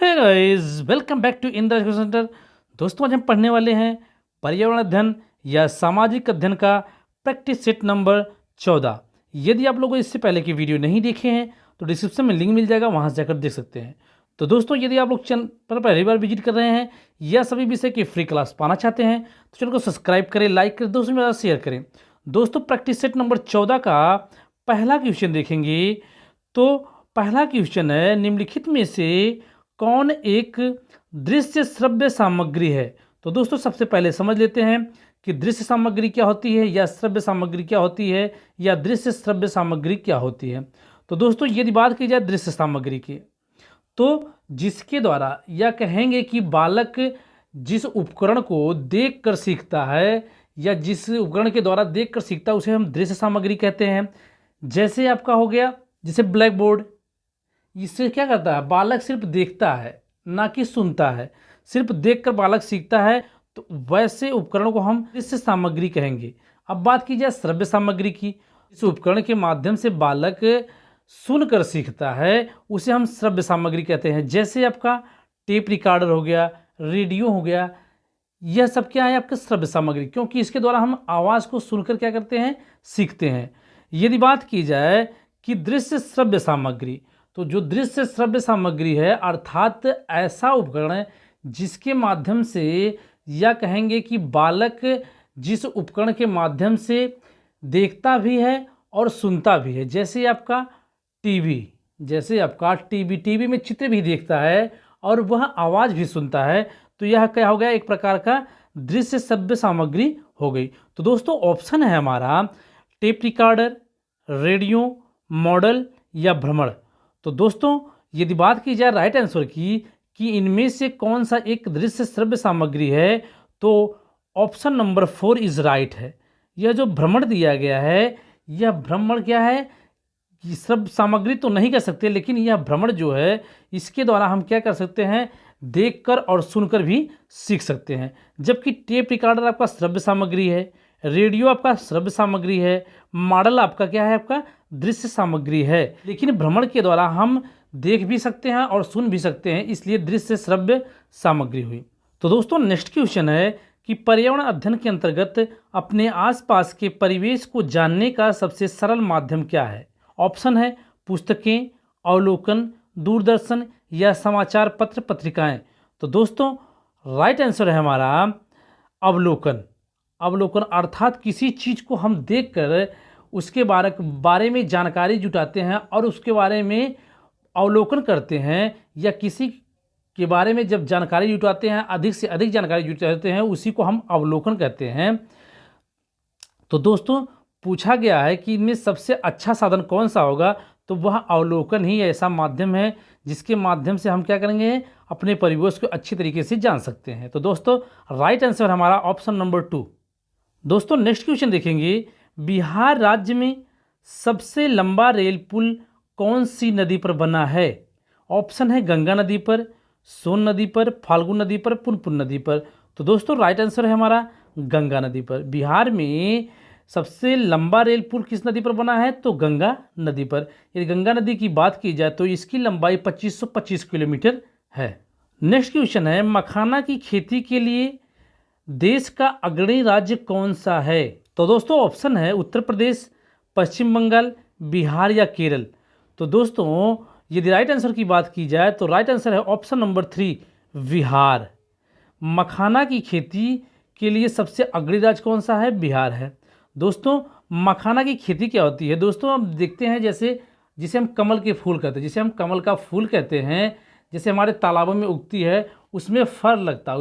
Hey guys, welcome back to Indra education centre. दोस्तों, आज हम पढ़ने वाले हैं पर्यावरण अध्ययन या सामाजिक अध्ययन का प्रैक्टिस सेट नंबर 14। यदि आप लोगों इससे पहले की वीडियो नहीं देखे हैं तो डिस्क्रिप्शन में लिंक मिल जाएगा, वहां से जाकर देख सकते हैं। तो दोस्तों, यदि आप लोग चैनल पर पहली बार विजिट कर रहे हैं या सभी विषय की फ्री क्लास पाना चाहते हैं तो चैनल को सब्सक्राइब करें, लाइक करें, दोस्तों के साथ शेयर करें। दोस्तों, प्रैक्टिस सेट नंबर 14 का पहला क्वेश्चन देखेंगे। तो पहला क्वेश्चन है, निम्नलिखित में से कौन एक दृश्य श्रव्य सामग्री है। तो दोस्तों, सबसे पहले समझ लेते हैं कि दृश्य सामग्री क्या होती है या श्रव्य सामग्री क्या होती है या दृश्य श्रव्य सामग्री क्या होती है। तो दोस्तों, यदि बात की जाए दृश्य सामग्री की, तो जिसके द्वारा या कहेंगे कि बालक जिस उपकरण को देखकर सीखता है या जिस उपकरण के द्वारा देखकर सीखता है उसे हम दृश्य सामग्री कहते हैं। जैसे आपका हो गया, जैसे ब्लैक बोर्ड, इससे क्या करता है, बालक सिर्फ देखता है ना कि सुनता है, सिर्फ देखकर बालक सीखता है, तो वैसे उपकरण को हम दृश्य सामग्री कहेंगे। अब बात की जाए श्रव्य सामग्री की, इस उपकरण के माध्यम से बालक सुनकर सीखता है उसे हम श्रव्य सामग्री कहते हैं। जैसे आपका टेप रिकॉर्डर हो गया, रेडियो हो गया, यह सब क्या है, आपका श्रव्य सामग्री, क्योंकि इसके द्वारा हम आवाज़ को सुनकर क्या करते हैं, सीखते हैं। यदि बात की जाए कि दृश्य श्रव्य सामग्री, तो जो दृश्य श्रव्य सामग्री है अर्थात ऐसा उपकरण जिसके माध्यम से या कहेंगे कि बालक जिस उपकरण के माध्यम से देखता भी है और सुनता भी है। जैसे आपका टीवी में चित्र भी देखता है और वह आवाज़ भी सुनता है, तो यह क्या हो गया, एक प्रकार का दृश्य श्रव्य सामग्री हो गई। तो दोस्तों, ऑप्शन है हमारा टेप रिकॉर्डर, रेडियो, मॉडल या भ्रमण। तो दोस्तों, यदि बात की जाए राइट आंसर की कि इनमें से कौन सा एक दृश्य श्रव्य सामग्री है, तो ऑप्शन नंबर 4 इज राइट है। यह जो भ्रमण दिया गया है, यह भ्रमण क्या है, श्रव्य सामग्री तो नहीं कह सकते, लेकिन यह भ्रमण जो है इसके द्वारा हम क्या कर सकते हैं, देखकर और सुनकर भी सीख सकते हैं। जबकि टेप रिकॉर्डर आपका श्रव्य सामग्री है, रेडियो आपका श्रव्य सामग्री है, मॉडल आपका क्या है, आपका दृश्य सामग्री है। लेकिन भ्रमण के द्वारा हम देख भी सकते हैं और सुन भी सकते हैं, इसलिए दृश्य श्रव्य सामग्री हुई। तो दोस्तों, नेक्स्ट क्वेश्चन है कि पर्यावरण अध्ययन के अंतर्गत अपने आसपास के परिवेश को जानने का सबसे सरल माध्यम क्या है। ऑप्शन है पुस्तकें, अवलोकन, दूरदर्शन या समाचार पत्र पत्रिकाएं। तो दोस्तों, राइट आंसर है हमारा अवलोकन। अवलोकन अर्थात किसी चीज़ को हम देखकर उसके बारे में जानकारी जुटाते हैं और उसके बारे में अवलोकन करते हैं, या किसी के बारे में जब जानकारी जुटाते हैं, अधिक से अधिक जानकारी जुटाते हैं, उसी को हम अवलोकन कहते हैं। तो दोस्तों, पूछा गया है कि इनमें सबसे अच्छा साधन कौन सा होगा, तो वह अवलोकन ही ऐसा माध्यम है जिसके माध्यम से हम क्या करेंगे, अपने परिवेश को अच्छी तरीके से जान सकते हैं। तो दोस्तों, राइट आंसर हमारा ऑप्शन नंबर 2। दोस्तों, नेक्स्ट क्वेश्चन देखेंगे, बिहार राज्य में सबसे लंबा रेल पुल कौन सी नदी पर बना है। ऑप्शन है गंगा नदी पर, सोन नदी पर, फाल्गु नदी पर, पुनपुन नदी पर। तो दोस्तों, राइट आंसर है हमारा गंगा नदी पर। बिहार में सबसे लंबा रेल पुल किस नदी पर बना है, तो गंगा नदी पर। यदि गंगा नदी की बात की जाए तो इसकी लंबाई 2525 किलोमीटर है। नेक्स्ट क्वेश्चन है, मखाना की खेती के लिए देश का अग्रणी राज्य कौन सा है। तो दोस्तों, ऑप्शन है उत्तर प्रदेश, पश्चिम बंगाल, बिहार या केरल। तो दोस्तों, यदि राइट आंसर की बात की जाए तो राइट आंसर है ऑप्शन नंबर 3 बिहार। मखाना की खेती के लिए सबसे अग्रणी राज्य कौन सा है, बिहार है। दोस्तों, मखाना की खेती क्या होती है, दोस्तों हम देखते हैं जैसे जिसे हम कमल के फूल कहते हैं, जिसे हम कमल का फूल कहते हैं, जैसे हमारे तालाबों में उगती है, उसमें फल लगता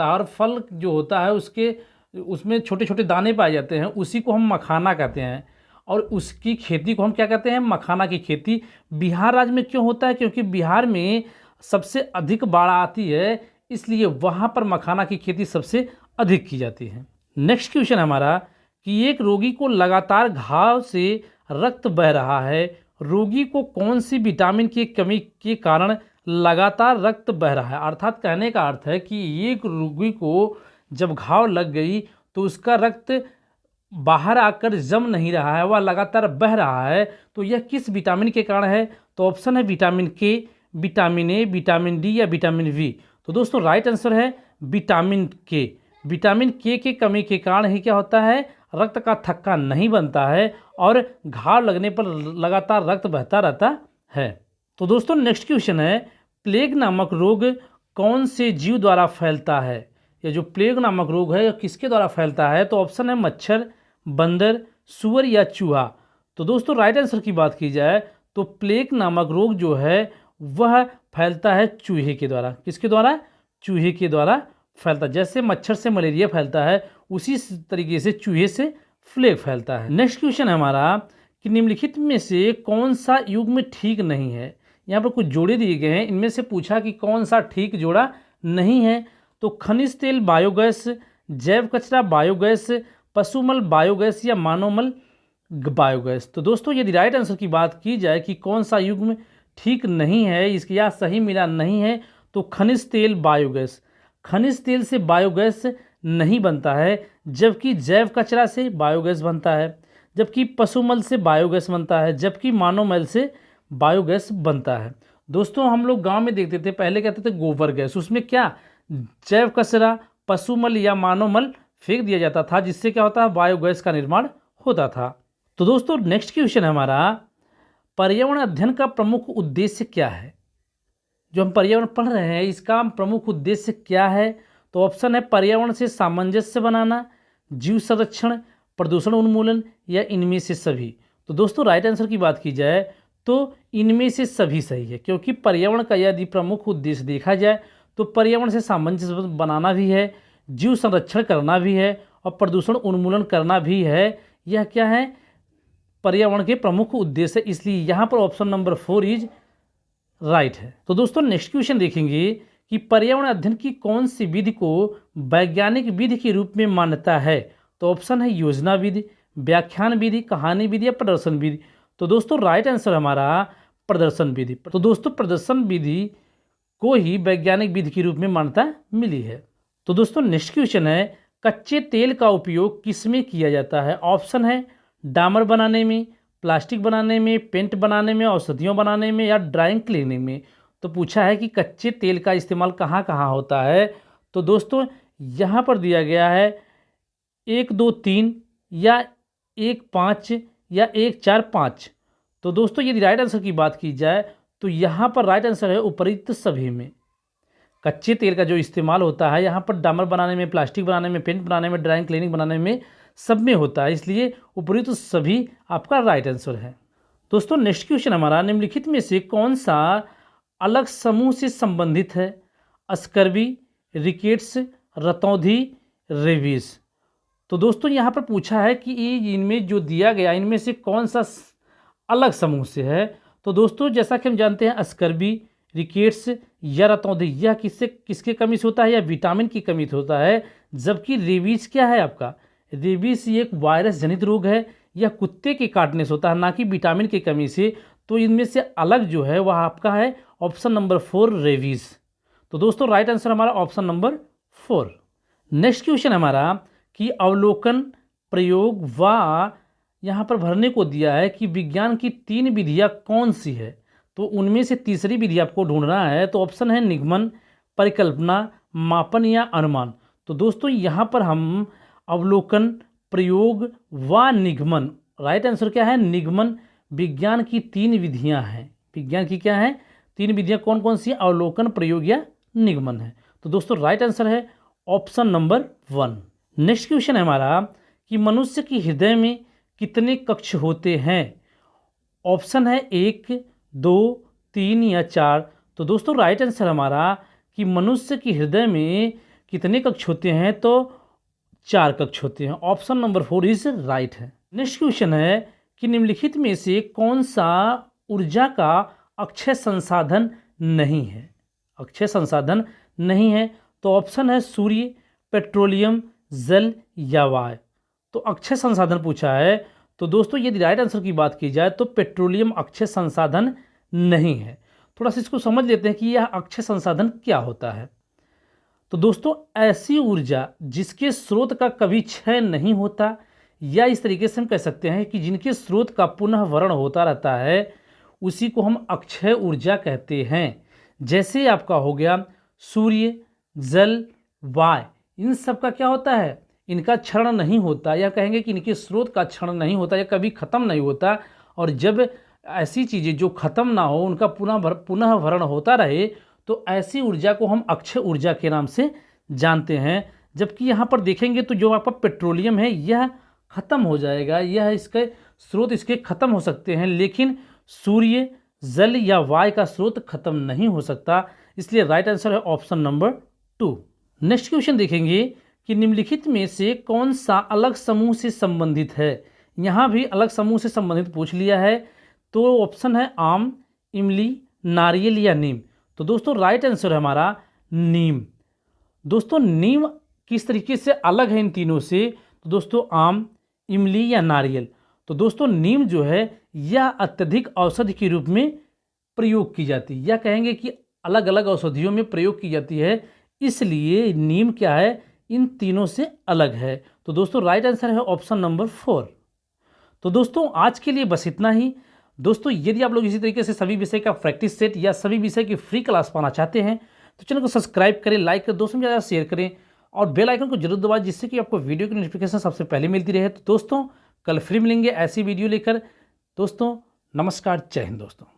है, और फल जो होता है उसमें छोटे छोटे दाने पाए जाते हैं, उसी को हम मखाना कहते हैं। और उसकी खेती को हम क्या कहते हैं, मखाना की खेती। बिहार राज्य में क्यों होता है, क्योंकि बिहार में सबसे अधिक बाढ़ आती है, इसलिए वहाँ पर मखाना की खेती सबसे अधिक की जाती है। नेक्स्ट क्वेश्चन हमारा कि एक रोगी को लगातार घाव से रक्त बह रहा है, रोगी को कौन सी विटामिन की कमी के कारण लगातार रक्त बह रहा है। अर्थात कहने का अर्थ है कि एक रोगी को जब घाव लग गई तो उसका रक्त बाहर आकर जम नहीं रहा है, वह लगातार बह रहा है, तो यह किस विटामिन के कारण है। तो ऑप्शन है विटामिन के, विटामिन ए, विटामिन डी या विटामिन वी? तो दोस्तों राइट आंसर है विटामिन के। विटामिन के कमी के कारण ही क्या होता है, रक्त का थक्का नहीं बनता है और घाव लगने पर लगातार रक्त बहता रहता है। तो दोस्तों नेक्स्ट क्वेश्चन है, प्लेग नामक रोग कौन से जीव द्वारा फैलता है? ये जो प्लेग नामक रोग है किसके द्वारा फैलता है? तो ऑप्शन है मच्छर, बंदर, सुअर या चूहा। तो दोस्तों राइट आंसर की बात की जाए तो प्लेग नामक रोग जो है वह फैलता है चूहे के द्वारा। किसके द्वारा? चूहे के द्वारा फैलता है। जैसे मच्छर से मलेरिया फैलता है उसी तरीके से चूहे से प्लेग फैलता है। नेक्स्ट क्वेश्चन है हमारा कि निम्नलिखित में से कौन सा युग्म ठीक नहीं है? यहाँ पर कुछ जोड़े दिए गए हैं, इनमें से पूछा कि कौन सा ठीक जोड़ा नहीं है। तो खनिज तेल बायोगैस, जैव कचरा बायोगैस, पशुमल बायोगैस या मानवमल बायोगैस। तो दोस्तों यदि राइट आंसर की बात की जाए कि कौन सा युग्म ठीक नहीं है, इसके या सही मिला नहीं है, तो खनिज तेल बायोगैस। खनिज तेल से बायोगैस नहीं बनता है, जबकि जैव कचरा से बायोगैस बनता है, जबकि पशुमल से बायोगैस बनता है, जबकि मानवमल से बायोगैस बनता है। दोस्तों हम लोग गांव में देखते थे, पहले कहते थे गोबर गैस, उसमें क्या जैव कचरा, पशुमल या मानवमल फेंक दिया जाता था, जिससे क्या होता है बायोगैस का निर्माण होता था। तो दोस्तों नेक्स्ट क्वेश्चन है हमारा, पर्यावरण अध्ययन का प्रमुख उद्देश्य क्या है? जो हम पर्यावरण पढ़ रहे हैं इसका प्रमुख उद्देश्य क्या है? तो ऑप्शन है पर्यावरण से सामंजस्य बनाना, जीव संरक्षण, प्रदूषण उन्मूलन या इनमें से सभी। तो दोस्तों राइट आंसर की बात की जाए तो इनमें से सभी सही है, क्योंकि पर्यावरण का यदि प्रमुख उद्देश्य देखा जाए तो पर्यावरण से सामंजस्य बनाना भी है, जीव संरक्षण करना भी है और प्रदूषण उन्मूलन करना भी है। यह क्या है, पर्यावरण के प्रमुख उद्देश्य, इसलिए यहाँ पर ऑप्शन नंबर 4 इज राइट है। तो दोस्तों नेक्स्ट क्वेश्चन देखेंगे कि पर्यावरण अध्ययन की कौन सी विधि को वैज्ञानिक विधि के रूप में मान्यता है? तो ऑप्शन है योजना विधि, व्याख्यान विधि, कहानी विधि या प्रदर्शन विधि। तो दोस्तों राइट आंसर हमारा प्रदर्शन विधि। तो दोस्तों प्रदर्शन विधि को ही वैज्ञानिक विधि के रूप में मान्यता मिली है। तो दोस्तों नेक्स्ट क्वेश्चन है, कच्चे तेल का उपयोग किसमें किया जाता है? ऑप्शन है डामर बनाने में, प्लास्टिक बनाने में, पेंट बनाने में, औषधियों बनाने में या ड्राइंग क्लीनिंग में। तो पूछा है कि कच्चे तेल का इस्तेमाल कहाँ कहाँ होता है? तो दोस्तों यहाँ पर दिया गया है 1, 2, 3 या 1, 5 या 1, 4, 5। तो दोस्तों यदि राइट आंसर की बात की जाए तो यहाँ पर राइट आंसर है उपरोक्त सभी में। कच्चे तेल का जो इस्तेमाल होता है यहाँ पर डामर बनाने में, प्लास्टिक बनाने में, पेंट बनाने में, ड्राइंग क्लीनिंग बनाने में, सब में होता है, इसलिए उपरोक्त सभी आपका राइट आंसर है। दोस्तों नेक्स्ट क्वेश्चन हमारा, निम्नलिखित में से कौन सा अलग समूह से संबंधित है? स्कर्वी, रिकेट्स, रतौंधी, रेबीज। तो दोस्तों यहाँ पर पूछा है कि इनमें जो दिया गया इनमें से कौन सा अलग समूह से है? तो दोस्तों जैसा कि हम जानते हैं स्कर्वी, रिकेट्स या रतौंधी यह किसके कमी से होता है? या विटामिन की कमी से होता है, जबकि रेबीज क्या है आपका? रेबीज ये एक वायरस जनित रोग है, यह कुत्ते के काटने से होता है, ना कि विटामिन की कमी से। तो इनमें से अलग जो है वह आपका है ऑप्शन नंबर 4 रेबीज। तो दोस्तों राइट आंसर हमारा ऑप्शन नंबर 4। नेक्स्ट क्वेश्चन हमारा कि अवलोकन, प्रयोग व यहाँ पर भरने को दिया है कि विज्ञान की 3 विधियाँ कौन सी है? तो उनमें से तीसरी विधि आपको ढूंढना है। तो ऑप्शन है निगमन, परिकल्पना, मापन या अनुमान। तो दोस्तों यहाँ पर हम अवलोकन, प्रयोग व निगमन, राइट आंसर क्या है? निगमन। विज्ञान की 3 विधियाँ हैं। विज्ञान की क्या है? 3 विधियाँ कौन कौन सी? अवलोकन, प्रयोग या निगमन है। तो दोस्तों राइट आंसर है ऑप्शन नंबर 1। नेक्स्ट क्वेश्चन है हमारा कि मनुष्य की हृदय में कितने कक्ष होते हैं? ऑप्शन है 1, 2, 3 या 4। तो दोस्तों राइट आंसर हमारा कि मनुष्य की हृदय में कितने कक्ष होते हैं? तो 4 कक्ष होते हैं। ऑप्शन नंबर 4 इज राइट है। नेक्स्ट क्वेश्चन है कि निम्नलिखित में से कौन सा ऊर्जा का अक्षय संसाधन नहीं है? अक्षय संसाधन नहीं है तो ऑप्शन है सूर्य, पेट्रोलियम, जल या वायु। तो अक्षय संसाधन पूछा है, तो दोस्तों यदि राइट आंसर की बात की जाए तो पेट्रोलियम अक्षय संसाधन नहीं है। थोड़ा सा इसको समझ लेते हैं कि यह अक्षय संसाधन क्या होता है। तो दोस्तों ऐसी ऊर्जा जिसके स्रोत का कभी क्षय नहीं होता, या इस तरीके से हम कह सकते हैं कि जिनके स्रोत का पुनः भरण होता रहता है, उसी को हम अक्षय ऊर्जा कहते हैं। जैसे आपका हो गया सूर्य, जल, वायु, इन सब का क्या होता है, इनका क्षरण नहीं होता, या कहेंगे कि इनके स्रोत का क्षरण नहीं होता, या कभी खत्म नहीं होता। और जब ऐसी चीज़ें जो खत्म ना हो उनका पुनः भरण होता रहे, तो ऐसी ऊर्जा को हम अक्षय ऊर्जा के नाम से जानते हैं। जबकि यहाँ पर देखेंगे तो जो आपका पेट्रोलियम है यह खत्म हो जाएगा, यह इसके स्रोत इसके खत्म हो सकते हैं, लेकिन सूर्य, जल या वायु का स्रोत खत्म नहीं हो सकता। इसलिए राइट आंसर है ऑप्शन नंबर 2। नेक्स्ट क्वेश्चन देखेंगे कि निम्नलिखित में से कौन सा अलग समूह से संबंधित है। यहाँ भी अलग समूह से संबंधित पूछ लिया है, तो ऑप्शन है आम, इमली, नारियल या नीम। तो दोस्तों राइट आंसर है हमारा नीम। दोस्तों नीम किस तरीके से अलग है इन तीनों से, तो दोस्तों आम, इमली या नारियल। तो दोस्तों नीम जो है यह अत्यधिक औषधि के रूप में प्रयोग की जाती है, या कहेंगे कि अलग अलग औषधियों में प्रयोग की जाती है, इसलिए नीम क्या है, इन तीनों से अलग है। तो दोस्तों राइट आंसर है ऑप्शन नंबर 4। तो दोस्तों आज के लिए बस इतना ही। दोस्तों यदि आप लोग इसी तरीके से सभी विषय का प्रैक्टिस सेट या सभी विषय की फ्री क्लास पाना चाहते हैं तो चैनल को सब्सक्राइब करें, लाइक करें, दोस्तों में ज़्यादा शेयर करें और बेल आइकन को जरूर दबाएं, जिससे कि आपको वीडियो की नोटिफिकेशन सबसे पहले मिलती रहे। तो दोस्तों कल फिर मिलेंगे ऐसी वीडियो लेकर। दोस्तों नमस्कार, जय हिंद दोस्तों।